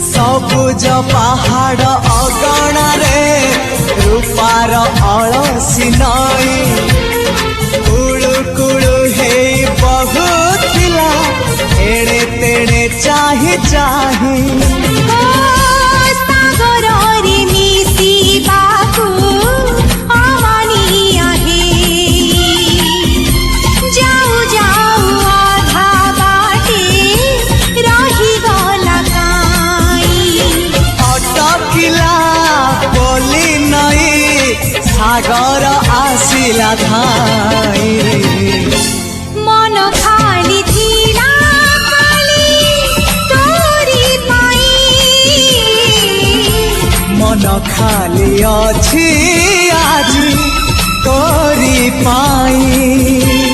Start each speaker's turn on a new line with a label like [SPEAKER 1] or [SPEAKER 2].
[SPEAKER 1] सबुज पहाड़ अगणारे रूपार अलसी नई कुळु कुळु हे बहुथिला एड़े तेड़े चाही चाही सागर आसिला धाई
[SPEAKER 2] मन खाली थिला खाली तोरी पाई
[SPEAKER 1] मन खाली अछि आज तोरी पाई।